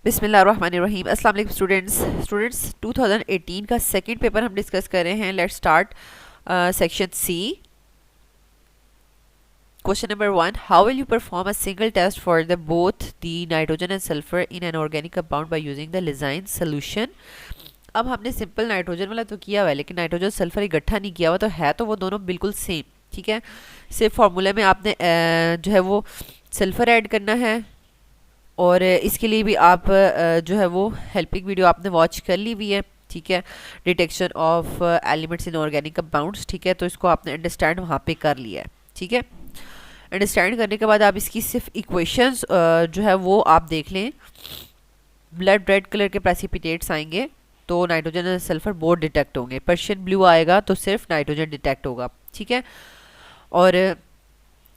बिस्मिल्लाहिर्रहमानिर्रहीम। अस्सलाम वालेकुम स्टूडेंट्स 2018 का सेकंड पेपर हम डिस्कस कर रहे हैं। Let's start section C. Question number 1, how will you perform a single test for the both the nitrogen and sulphur in an organic compound by using the Lassaigne solution. अब हमने simple nitrogen वाला तो किया हुआ है, लेकिन nitrogen sulphur इकट्ठा नहीं किया हुआ, तो है तो वो दोनों बिल्कुल सेम। ठीक है, सिर्फ फार्मूले में आपने जो है वो सल्फर ऐड करना है, और इसके लिए भी आप जो है वो हेल्पिंग वीडियो आपने वॉच कर ली हुई है। ठीक है, detection of elements in organic compounds. ठीक है, तो इसको आपने अंडरस्टैंड वहाँ पे कर लिया है। ठीक है, अंडरस्टैंड करने के बाद आप इसकी सिर्फ इक्वेशंस जो है वो आप देख लें। ब्लड रेड कलर के प्रेसिपिटेट्स आएंगे तो नाइट्रोजन और सल्फर बोथ डिटेक्ट होंगे। पर्शियन ब्लू आएगा तो सिर्फ नाइट्रोजन डिटेक्ट होगा। ठीक है, और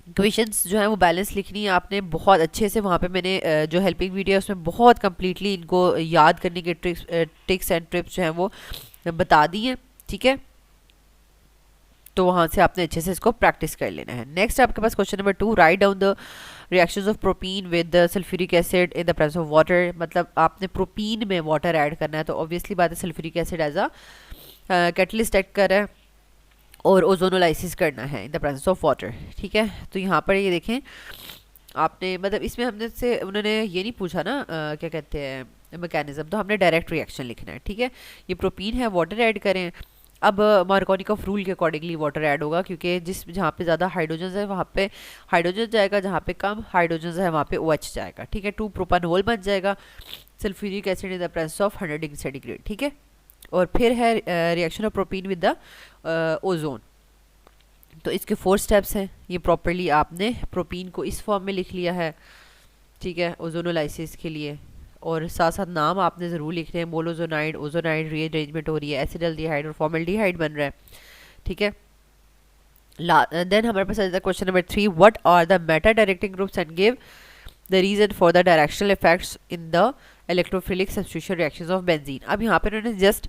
क्वेश्चंस जो है वो बैलेंस लिखनी है आपने बहुत अच्छे से। वहाँ पे मैंने जो हेल्पिंग वीडियो है उसमें बहुत कम्प्लीटली इनको याद करने के ट्रिक्स एंड टिप्स जो हैं वो बता दी हैं। ठीक है, तो वहाँ से आपने अच्छे से इसको प्रैक्टिस कर लेना है। नेक्स्ट आपके पास question number 2, write down the reactions of propene with sulphuric acid in the presence of water. मतलब आपने प्रोपीन में वाटर ऐड करना है, तो ऑब्वियसली बात है sulphuric acid as a catalyst act कर रहा है और ओजोनोलाइसिस करना है in the presence of water. ठीक है, तो यहाँ पर ये देखें आपने, मतलब इसमें हमने से उन्होंने ये नहीं पूछा ना क्या कहते हैं मैकेनिज्म, तो हमने डायरेक्ट रिएक्शन लिखना है। ठीक है, ये प्रोपीन है, वाटर ऐड करें। अब मार्कोनिकॉफ रूल के अकॉर्डिंगली वाटर ऐड होगा, क्योंकि जिस जहाँ पे ज़्यादा हाइड्रोजन है वहाँ पे हाइड्रोजन जाएगा, जहाँ पे कम हाइड्रोजन है वहाँ पे OH जाएगा। ठीक है, 2 प्रोपानोल बन जाएगा sulphuric acid in the presence of 100 degree centigrade. ठीक है, और फिर है reaction of propene with the ozone. तो इसके 4 स्टेप्स हैं। ये प्रॉपरली आपने प्रोपीन को इस फॉर्म में लिख लिया है। ठीक है, ओजोनोलाइसिस के लिए, और साथ साथ नाम आपने ज़रूर लिखने हैं। मोलोजोनाइड, ओजोनाइड रीअरेंजमेंट हो रही है, एसिडल्डिहाइड और फॉर्मल्डिहाइड बन रहा है। ठीक है, देन हमारे पास आता है question number 3, what are the meta directing groups and give the reason for the directional effects in the electrophilic substitution reactions of benzene. अब यहाँ पर उन्होंने जस्ट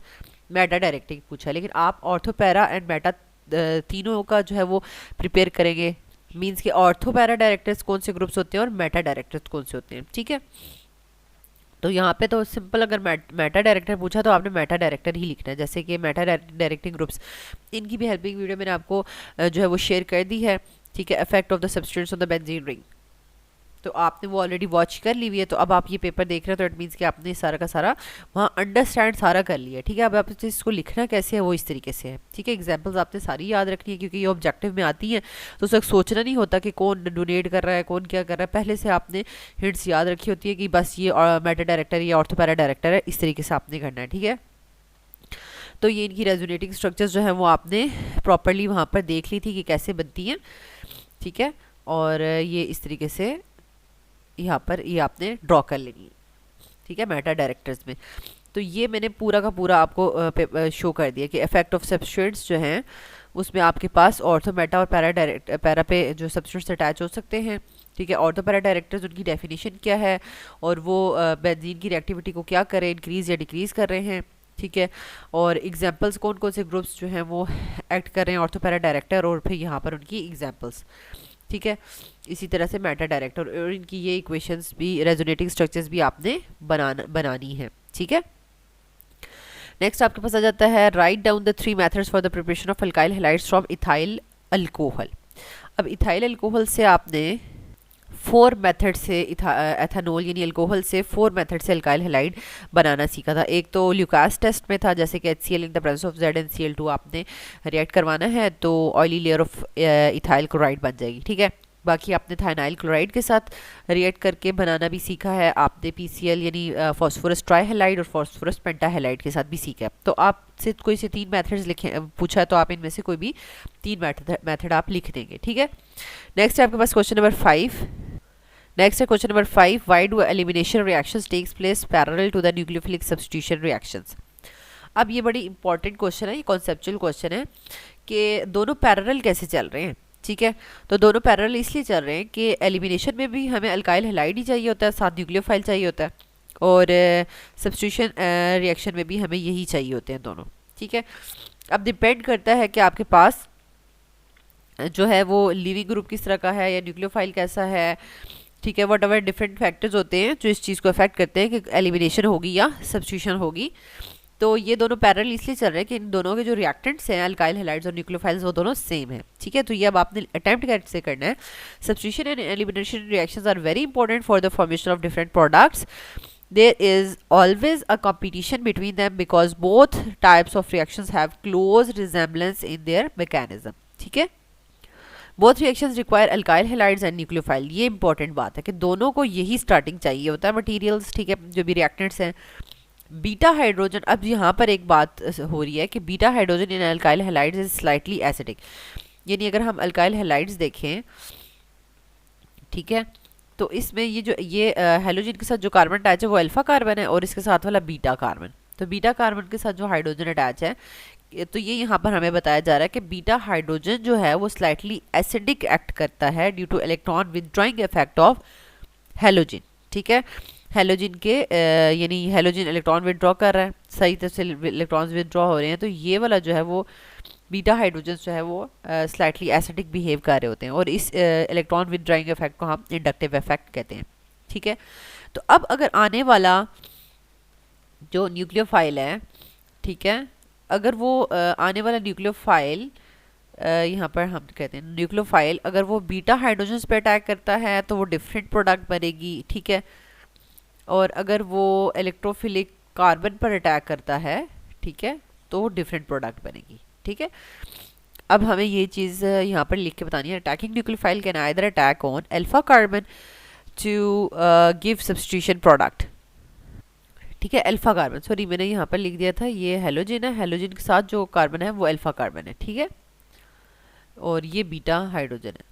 मेटा डायरेक्टिंग पूछा, लेकिन आप ऑर्थो पैरा एंड मेटा तीनों का जो है वो प्रिपेयर करेंगे। मींस के ऑर्थो पैरा डायरेक्टर्स कौन से ग्रुप्स होते हैं और मेटा डायरेक्टर्स कौन से होते हैं। ठीक है, तो यहाँ पे तो सिंपल, अगर मेटा डायरेक्टर पूछा तो आपने मेटा डायरेक्टर ही लिखना है। जैसे कि मेटा डायरेक्टिंग ग्रुप्स, इनकी भी हेल्पिंग वीडियो मैंने आपको जो है वो शेयर कर दी है। ठीक है, effect of the substance on the benzene ring, तो आपने वो ऑलरेडी वॉच कर ली हुई है। तो अब आप ये पेपर देख रहे हैं तो इट मीन्स कि आपने सारा का सारा वहाँ अंडरस्टैंड सारा कर लिया है। ठीक है, अब आप इसको लिखना कैसे है वो इस तरीके से है। ठीक है, एग्जांपल्स आपने सारी याद रखनी है, क्योंकि ये ऑब्जेक्टिव में आती हैं, तो उसको सोचना नहीं होता कि कौन डोनेट कर रहा है, कौन क्या कर रहा है। पहले से आपने हिंट्स याद रखी होती है कि बस ये मेटा डायरेक्टर या ऑर्थोपैरा डायरेक्टर है, इस तरीके से आपने करना है। ठीक है, तो ये इनकी रेजोनेटिंग स्ट्रक्चर्स जो है वो आपने प्रॉपरली वहाँ पर देख ली थी कि कैसे बनती हैं। ठीक है, और ये इस तरीके से यहाँ पर ये आपने ड्रॉ कर लेनी है। ठीक है, मेटा डायरेक्टर्स में तो ये मैंने पूरा का पूरा आपको शो कर दिया कि इफेक्ट ऑफ सब्सटेंस जो हैं उसमें आपके पास ऑर्थो, मेटा और पैरा पे जो सब्सटेंस अटैच हो सकते हैं। ठीक है, ऑर्थो पैरा डायरेक्टर्स, उनकी डेफिनेशन क्या है और वो बेंजीन की रिएक्टिविटी को क्या करें, इंक्रीज या डिक्रीज कर रहे हैं। ठीक है, और एग्जाम्पल्स कौन कौन से ग्रुप्स जो हैं वो एक्ट कर रहे हैं ऑर्थो पैरा डायरेक्टर, और फिर यहाँ पर उनकी एग्जाम्पल्स। ठीक है, इसी तरह से मेटा डायरेक्टर और इनकी ये इक्वेशंस भी, रेजोनेटिंग स्ट्रक्चर्स भी आपने बनानी है। ठीक है, नेक्स्ट आपके पास आ जाता है, right down the 3 methods for the preparation of alkyl halides from ethyl alcohol. अब इथाइल अल्कोहल से आपने 4 मेथड से एथेनॉल यानी अल्कोहल से 4 मेथड से अल्काइल हैलाइड बनाना सीखा था। एक तो ल्यूकास टेस्ट में था, जैसे कि HCl in the presence of ZnCl2 आपने रिएक्ट करवाना है तो oily layer of ethyl chloride बन जाएगी। ठीक है, बाकी आपने थाइनाइल क्लोराइड के साथ रिएक्ट करके बनाना भी सीखा है। आपने PCl यानी फॉस्फोरस ट्राईहैलाइड और फॉस्फोरस पेंटाहैलाइड के साथ भी सीखा है। तो आपसे कोई से 3 मेथड्स लिखे पूछा है तो आप इनमें से कोई भी 3 मेथड आप लिख देंगे। ठीक है, नेक्स्ट है आपके पास क्वेश्चन नंबर 5। नेक्स्ट है question number 5, why do elimination reactions takes place parallel to the nucleophilic substitution reactions. अब ये बड़ी इंपॉर्टेंट क्वेश्चन है, ये कॉन्सेप्चुअल क्वेश्चन है कि दोनों पैरेलल कैसे चल रहे हैं। ठीक है, तो दोनों पैरेलल इसलिए चल रहे हैं कि एलिमिनेशन में भी हमें अल्काइल हैलाइड ही चाहिए होता है, साथ न्यूक्लियोफाइल चाहिए होता है, और सब्स्टिट्यूशन रिएक्शन में भी हमें यही चाहिए होते हैं दोनों। ठीक है, अब डिपेंड करता है कि आपके पास जो है वो लिविंग ग्रुप किस तरह का है या न्यूक्लियोफाइल कैसा है, ठीक है, वट एवर डिफरेंट फैक्टर्स होते हैं जो इस चीज़ को अफेक्ट करते हैं कि एलिमिनेशन होगी या सब्स्टिट्यूशन होगी। तो ये दोनों पैरेलल इसलिए चल रहे हैं कि इन दोनों के जो रिएक्टेंट्स हैं अल्काइल हैलाइड्स और न्यूक्लियोफाइल्स वो दोनों सेम है। ठीक है, तो ये अब आपने अटेम्प्ट कैसे करना है। Substitution and elimination reactions are very important for the formation of different products. There is always a competition between them because both types of reactions have close resemblance in their mechanism. ठीक है, both reactions require alkyl halides and nucleophile। ये important बात है कि दोनों को यही starting चाहिए होता है मटेरियल्स। ठीक है, जो भी रिएक्टेंट्स हैं। बीटा हाइड्रोजन, अब यहाँ पर एक बात हो रही है कि beta hydrogen in alkyl halides is slightly acidic. यानी अगर हम अल्काइल हैलाइड्स देखें, ठीक है, तो इसमें ये जो ये हेलोजन के साथ जो कार्बन अटैच है वो अल्फा कार्बन है और इसके साथ वाला बीटा कार्बन। तो बीटा कार्बन के साथ जो हाइड्रोजन अटैच है, तो ये यहाँ पर हमें बताया जा रहा है कि बीटा हाइड्रोजन जो है वो स्लाइटली एसिडिक एक्ट करता है due two electron withdrawing effect of halogen. ठीक है, हेलोजन के यानी हेलोजन इलेक्ट्रॉन विथड्रॉ कर रहा है, सही तरह से इलेक्ट्रॉन्स विथड्रॉ हो रहे हैं, तो ये वाला जो है वो बीटा हाइड्रोजन जो है वो स्लाइटली एसिडिक बिहेव कर रहे होते हैं और इस इलेक्ट्रॉन विथड्रॉइंग इफेक्ट को हम इंडक्टिव इफेक्ट कहते हैं। ठीक है, तो अब अगर आने वाला जो न्यूक्लियोफाइल है, ठीक है, अगर वो आने वाला न्यूक्लियोफाइल यहाँ पर हम कहते हैं न्यूक्लियोफाइल, अगर वो बीटा हाइड्रोजन पे अटैक करता है तो वो डिफरेंट प्रोडक्ट बनेगी। ठीक है, और अगर वो इलेक्ट्रोफिलिक कार्बन पर अटैक करता है, ठीक है, तो डिफरेंट प्रोडक्ट बनेगी। ठीक है, अब हमें ये चीज़ यहाँ पर लिख के बतानी है। Attacking nucleophile can either attack on alpha carbon to give substitution product. ठीक है, अल्फा कार्बन, सॉरी मैंने यहाँ पर लिख दिया था ये हेलोजन है, हेलोजन के साथ जो कार्बन है वो अल्फा कार्बन है। ठीक है, और ये बीटा हाइड्रोजन है।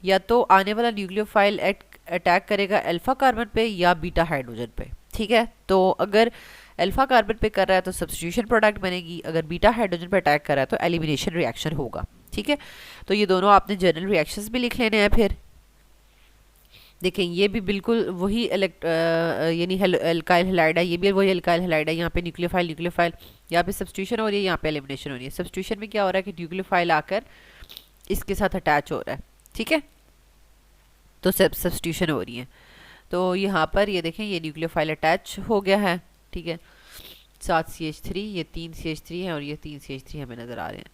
या तो आने वाला न्यूक्लियोफाइल अटैक करेगा अल्फा कार्बन पे या बीटा हाइड्रोजन पे। ठीक है, तो अगर अल्फा कार्बन पे कर रहा है तो सब्स्टिट्यूशन प्रोडक्ट बनेगी, अगर बीटा हाइड्रोजन पे अटैक कर रहा है तो एलिमिनेशन रिएक्शन होगा। ठीक है, तो ये दोनों आपने जनरल रिएक्शंस भी लिख लेने हैं। फिर देखें ये भी बिल्कुल वही यानी अल्काइल हैलाइड है, ये भी वही अल्काइल हैलाइड है। यहाँ पे न्यूक्लियोफाइल यहाँ पे सब्स्टिट्यूशन हो रही है, यहाँ पे एलिमिनेशन हो रही है। सब्स्टिट्यूशन में क्या हो रहा है कि न्यूक्लियोफाइल आकर इसके साथ अटैच हो रहा है। ठीक है, तो सब्स्टिट्यूशन हो रही है। तो यहाँ पर ये देखें ये न्यूक्लियोफाइल अटैच हो गया है। ठीक है, 7 CH3, ये 3 CH3 है और ये 3 CH3 हमें नज़र आ रहे हैं।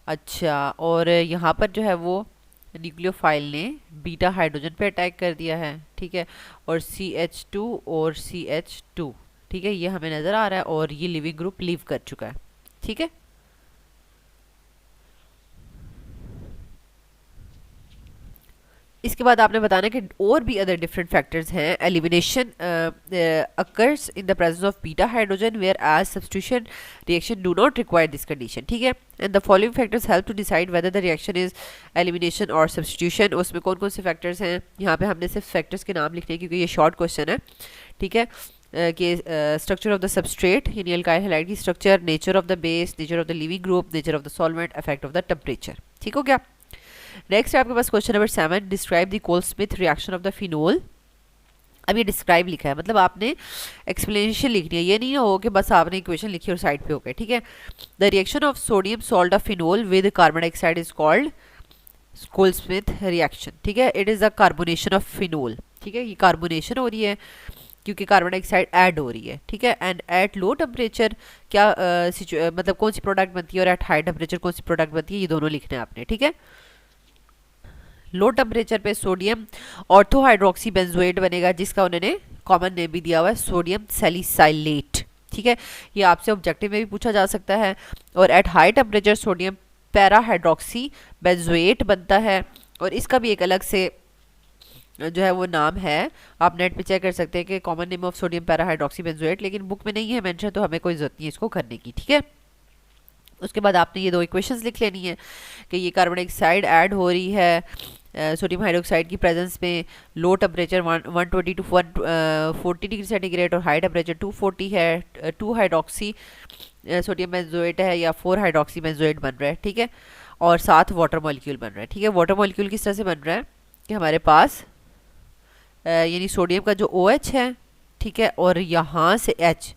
अच्छा, और यहाँ पर जो है वो न्यूक्लियोफाइल ने बीटा हाइड्रोजन पे अटैक कर दिया है। ठीक है, और CH2 और CH2, ठीक है, ये हमें नज़र आ रहा है और ये लिविंग ग्रुप लीव कर चुका है। ठीक है, इसके बाद आपने बताना कि और भी अदर डिफरेंट फैक्टर्स हैं। Elimination occurs in the presence of beta hydrogen whereas substitution reaction do not require this condition. ठीक है, and the following factors help to decide whether the reaction is elimination और substitution. उसमें कौन कौन से factors हैं, यहाँ पे हमने सिर्फ फैक्टर्स के नाम लिखने हैं क्योंकि ये शॉर्ट क्वेश्चन है। ठीक है, कि स्ट्रक्चर ऑफ द सबस्ट्रेट यानी अल्काइल हैलाइड की structure, nature of the base, nature of the leaving group, nature of the solvent, effect of the temperature. ठीक हो गया। नेक्स्ट है आपके पास question number 7, describe the Kolbe Schmitt reaction of the phenol. अब ये डिस्क्राइब लिखा है, मतलब आपने एक्सप्लेनेशन लिखनी है, ये नहीं हो कि बस आपने इक्वेशन लिखी और साइड पे हो गए। ठीक है, the reaction of sodium salt of phenol with carbon dioxide is called Kolbe Schmitt reaction. ठीक है, it is a carbonation of phenol. ठीक है, ये कार्बोनेशन हो रही है क्योंकि कार्बन डाइऑक्साइड ऐड हो रही है। ठीक है, एंड एट लो टेम्परेचर क्या मतलब कौन सी प्रोडक्ट बनती है और एट हाई टेम्परेचर कौन सी प्रोडक्ट बनती है, ये दोनों लिखने हैं आपने। ठीक है, लो टेम्परेचर पे सोडियम ऑर्थोहाइड्रोक्सी बेंजोएट बनेगा जिसका उन्होंने कॉमन नेम भी दिया हुआ है सोडियम सैलिसाइलेट। ठीक है, ये आपसे ऑब्जेक्टिव में भी पूछा जा सकता है। और at high temperature sodium parahydroxy benzoate बनता है और इसका भी एक अलग से जो है वो नाम है, आप नेट पे चेक कर सकते हैं कि common name of sodium parahydroxy benzoate, लेकिन बुक में नहीं है मेंशन, तो हमें कोई जरूरत नहीं है इसको करने की। ठीक है, उसके बाद आपने ये दो इक्वेशंस लिख लेनी है कि ये कार्बन डाइऑक्साइड ऐड हो रही है सोडियम हाइड्रोक्साइड की प्रेजेंस में, low temperature 120 to 140 degree centigrade और हाई टेम्परेचर 240 है। 2 हाइड्रोक्सी सोडियम बेंजोएट है या 4 हाइड्रोक्सी बेंजोएट बन रहा है। ठीक है, और 7 वाटर मॉलिक्यूल बन रहा है। ठीक है, वाटर मॉलिक्यूल किस तरह से बन रहा है कि हमारे पास यानी सोडियम का जो OH है, ठीक है, और यहाँ से H,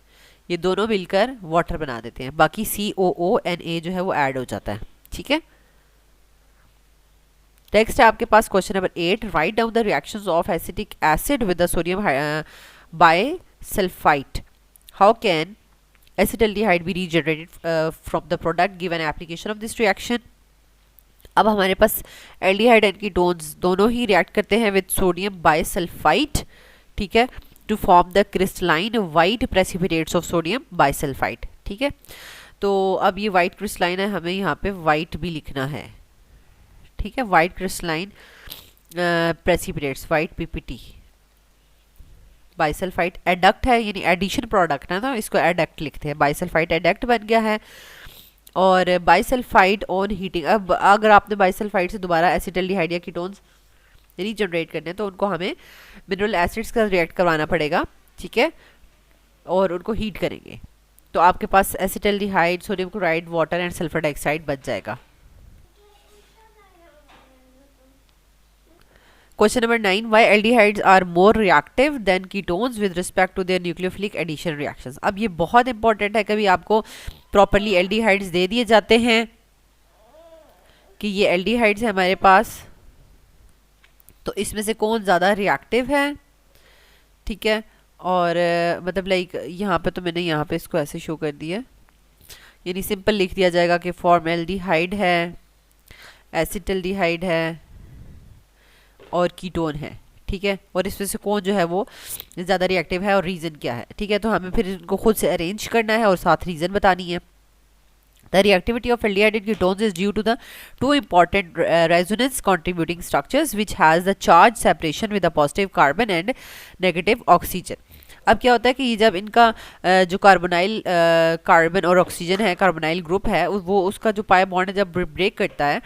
ये दोनों मिलकर वाटर बना देते हैं, बाकी COO Na जो है वो ऐड हो जाता है। ठीक है, नेक्स्ट है आपके पास question number 8, write down the reactions of acetic acid with the sodium bisulphide, how can acetaldehyde be regenerated from the product given application of this reaction. अब हमारे पास एल्डिहाइड एंड कीटोन्स दोनों ही रिएक्ट करते हैं with sodium bisulphide, ठीक है, to form the crystalline white precipitates of sodium bisulphide, ठीक है. तो अब ये वाइट क्रिस्टलाइन है, हमें यहाँ पे वाइट भी लिखना है, ठीक है, white crystalline precipitates, white PPT. Bisulphide adduct है, यानी एडिशन प्रोडक्ट है ना, इसको एडक्ट लिखते हैं. बाइसल्फाइड एडक्ट बन गया है. और बाइसल्फाइड ऑन हीटिंग, अब अगर आपने बाइसल्फाइड से दोबारा एसिटल्डिहाइड या कीटोन्स रीजनरेट करने हैं तो उनको हमें मिनरल एसिड्स का रिएक्ट करवाना पड़ेगा, ठीक है, और उनको हीट करेंगे. तो आपके पास acetaldehyde, sodium chloride, water and sulphur dioxide बच जाएगा. Question number 9, why aldehydes are more reactive than ketones with respect to their nucleophilic addition reactions. अब ये बहुत इंपॉर्टेंट है, कभी आपको प्रॉपरली एल्डिहाइड्स दे दिए जाते हैं कि ये एल्डिहाइड्स है हमारे पास, तो इसमें से कौन ज़्यादा रिएक्टिव है, ठीक है, और मतलब लाइक यहाँ पे तो मैंने यहाँ पे इसको ऐसे शो कर दिया, यानी सिंपल लिख दिया जाएगा कि फॉर्मल्डिहाइड है, एसिटल्डिहाइड है और कीटोन है, ठीक है, और इसमें से कौन जो है वो ज़्यादा रिएक्टिव है और रीज़न क्या है, ठीक है. तो हमें फिर इनको खुद से अरेंज करना है और साथ रीज़न बतानी है. The reactivity of aldehyde and ketones is due to the two important resonance contributing structures which has the charge separation with the positive carbon and negative oxygen. अब क्या होता है कि ये जब इनका जो कार्बोनाइल कार्बन और ऑक्सीजन है, कार्बोनाइल ग्रुप है, वो उसका जो पाई बॉन्ड है जब ब्रेक करता है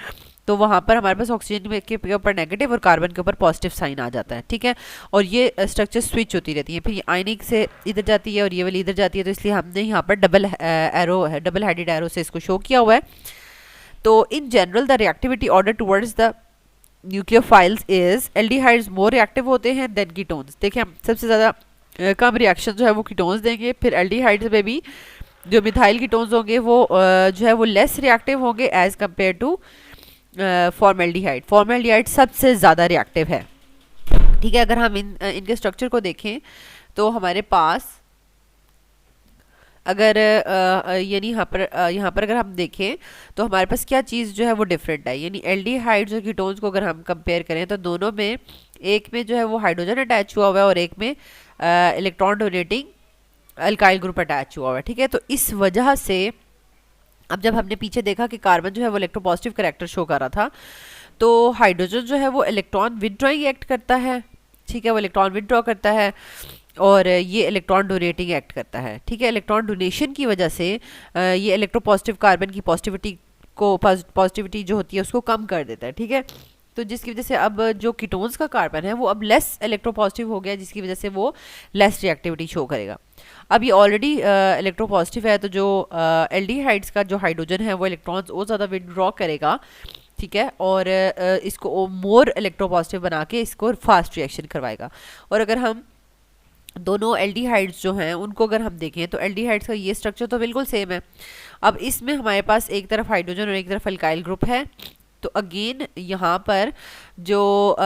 तो वहाँ पर हमारे पास ऑक्सीजन के ऊपर नेगेटिव और कार्बन के ऊपर पॉजिटिव साइन आ जाता है, ठीक है, और ये स्ट्रक्चर स्विच होती रहती है. फिर ये आयनिक से इधर जाती है और ये वाली इधर जाती है, तो इसलिए हमने यहाँ पर डबल हेडेड एरो से इसको शो किया हुआ है. तो in general the reactivity order towards the nucleophiles is aldehydes more reactive होते हैं देन कीटोन्स. देखिए हम सबसे ज़्यादा कम रिएक्शन जो है वो कीटोन्स देंगे, फिर एल्डिहाइड्स में भी जो मिथाइल कीटोन्स होंगे वो जो है वो लेस रिएक्टिव होंगे as compare to formaldehyde. Formaldehyde सबसे ज़्यादा रिएक्टिव है, ठीक है. अगर हम इनके स्ट्रक्चर को देखें तो हमारे पास अगर यानी यहाँ पर अगर हम देखें तो हमारे पास क्या चीज़ जो है वो डिफरेंट है, यानी एल्डिहाइड्स और कीटोन्स को अगर हम कंपेयर करें तो दोनों में एक में जो है वो हाइड्रोजन अटैच हुआ हुआ है और एक में electron donating alkyl group attach हुआ हुआ है, ठीक है. तो इस वजह से अब जब हमने पीछे देखा कि कार्बन जो है वो इलेक्ट्रोपॉजिटिव कैरेक्टर शो कर रहा था, तो हाइड्रोजन जो है वो इलेक्ट्रॉन विदड्रॉइंग एक्ट करता है, ठीक है, वो इलेक्ट्रॉन विदड्रॉ करता है और ये इलेक्ट्रॉन डोनेटिंग एक्ट करता है, ठीक है. इलेक्ट्रॉन डोनेशन की वजह से ये इलेक्ट्रोपॉजिटिव कार्बन की पॉजिटिविटी जो होती है उसको कम कर देता है, ठीक है. तो जिसकी वजह से अब जो कीटोन्स का कार्बन है वो अब लेस इलेक्ट्रोपॉजिटिव हो गया, जिसकी वजह से वो लेस रिएक्टिविटी शो करेगा. अब ये ऑलरेडी इलेक्ट्रोपॉजिटिव है, तो जो एल्डिहाइड्स का जो हाइड्रोजन है वो इलेक्ट्रॉन्स और ज़्यादा विदड्रॉ करेगा, ठीक है, और इसको मोर इलेक्ट्रोपॉजिटिव बना के इसको फास्ट रिएक्शन करवाएगा. और अगर हम दोनों एल्डिहाइड्स जो हैं उनको अगर हम देखें तो एल्डिहाइड्स का ये स्ट्रक्चर तो बिल्कुल सेम है. अब इसमें हमारे पास एक तरफ हाइड्रोजन और एक तरफ अल्काइल ग्रुप है. तो अगेन यहाँ पर जो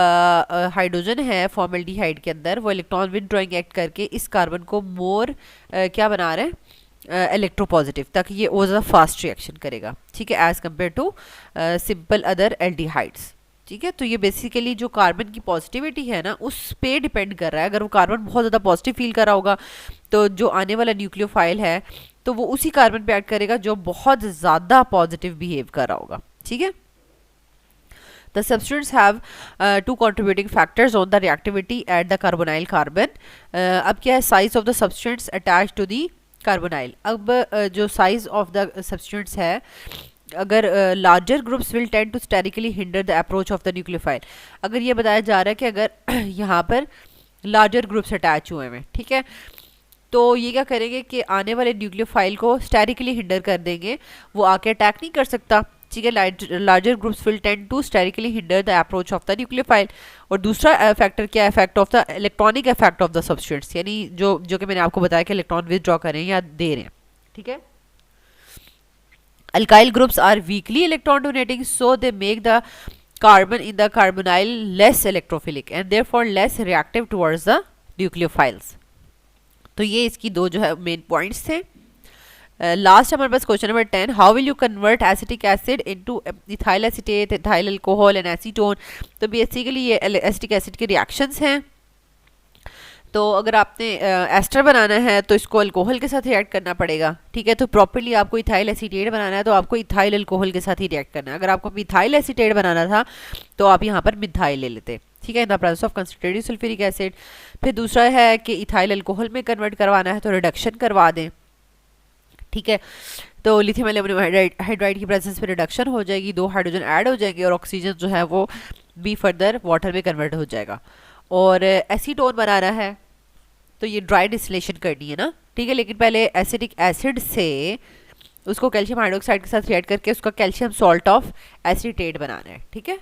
हाइड्रोजन है फॉर्मल्डिहाइड के अंदर वो इलेक्ट्रॉन विदड्रॉइंग एक्ट करके इस कार्बन को मोर क्या बना रहे हैं, इलेक्ट्रोपॉजिटिव, ताकि ये और ज़्यादा फास्ट रिएक्शन करेगा, ठीक है, as compare to simple other aldehydes, ठीक है. तो ये बेसिकली जो कार्बन की पॉजिटिविटी है ना उस पे डिपेंड कर रहा है. अगर वो कार्बन बहुत ज़्यादा पॉजिटिव फील कर रहा होगा तो जो आने वाला न्यूक्लियोफाइल है तो वो उसी कार्बन पे एक्ट करेगा जो बहुत ज़्यादा पॉजिटिव बिहेव कर रहा होगा, ठीक है. The substituents have two contributing factors on the reactivity at the carbonyl carbon. अब क्या है, size of the substituents attached to the carbonyl. अब जो size of the substituents है, अगर larger groups will tend to sterically hinder the approach of the nucleophile. अगर ये बताया जा रहा है कि अगर यहाँ पर larger groups attach हुए हैं, ठीक है, तो ये क्या करेंगे कि आने वाले न्यूक्लियोफाइल को स्टेरिकली हिंडर कर देंगे, वो आके अटैक नहीं कर सकता, ठीक है. Larger groups will tend to sterically hinder the approach of the nucleophile. और दूसरा फैक्टर क्या है, effect of the electronic effect of the substance, यानी जो कि मैंने आपको बताया कि इलेक्ट्रॉन विदड्रॉ करें या दे रहे हैं, ठीक है. Alkyl groups are weakly electron donating, so they make the carbon in the carbonyl less electrophilic and therefore less reactive towards the nucleophiles. तो ये इसकी दो जो है मेन पॉइंट्स थे. लास्ट हमारे पास question number 10, how will you convert acetic acid into ethyl acetate, ethyl alcohol and acetone. तो बेसिकली ये एसिटिक एसिड के रिएक्शंस हैं. तो अगर आपने एस्टर बनाना है तो इसको अल्कोहल के साथ रिएक्ट करना पड़ेगा, ठीक है. तो प्रॉपर्ली आपको इथाइल एसीटेट बनाना है तो आपको इथाइल अल्कोहल के साथ ही रिएक्ट करना है. अगर आपको मिथाइल एसीटेट बनाना था तो आप यहाँ पर मिथाइल ले लेते, ठीक है, in the presence of concentrated sulphuric acid. फिर दूसरा है कि इथाइल अल्कोहल में कन्वर्ट करवाना है तो रिडक्शन करवा दें, ठीक है. तो लिथियम एल्यूमिनियम हाइड्राइड की प्रेजेंस में रिडक्शन हो जाएगी, 2 हाइड्रोजन ऐड हो जाएंगे और ऑक्सीजन जो है वो भी फर्दर वाटर में कन्वर्ट हो जाएगा. और एसीटोन बनाना है तो ये ड्राई डिस्टिलेशन करनी है ना, ठीक है. लेकिन पहले एसिटिक एसिड से उसको कैल्शियम हाइड्रोक्साइड के साथ रिएक्ट करके उसका कैल्शियम सॉल्ट ऑफ एसीटेट बनाना है, ठीक है.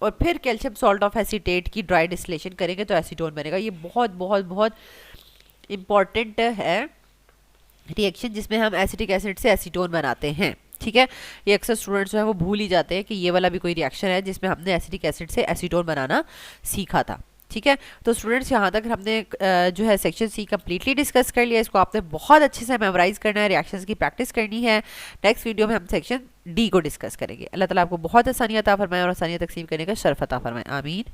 और फिर कैल्शियम सॉल्ट ऑफ एसीटेट की ड्राई डिस्टिलेशन करेंगे तो एसीटोन बनेगा. ये बहुत बहुत बहुत इंपॉर्टेंट है रिएक्शन जिसमें हम एसिटिक एसिड से एसीटोन बनाते हैं, ठीक है. ये अक्सर स्टूडेंट्स जो है वो भूल ही जाते हैं कि ये वाला भी कोई रिएक्शन है जिसमें हमने एसिटिक एसिड से एसीटोन बनाना सीखा था, ठीक है. तो स्टूडेंट्स यहाँ तक हमने जो है सेक्शन सी कम्प्लीटली डिस्कस कर लिया. इसको आपने बहुत अच्छे से मेमोराइज करना है, रिएक्शंस की प्रैक्टिस करनी है. नेक्स्ट वीडियो में हम सेक्शन डी को डिस्कस करेंगे. अल्लाह ताला आपको बहुत आसानियाँ अता फरमाए और आसानियाँ तकसीम करने का शर्फ अता फरमाए. आमीन.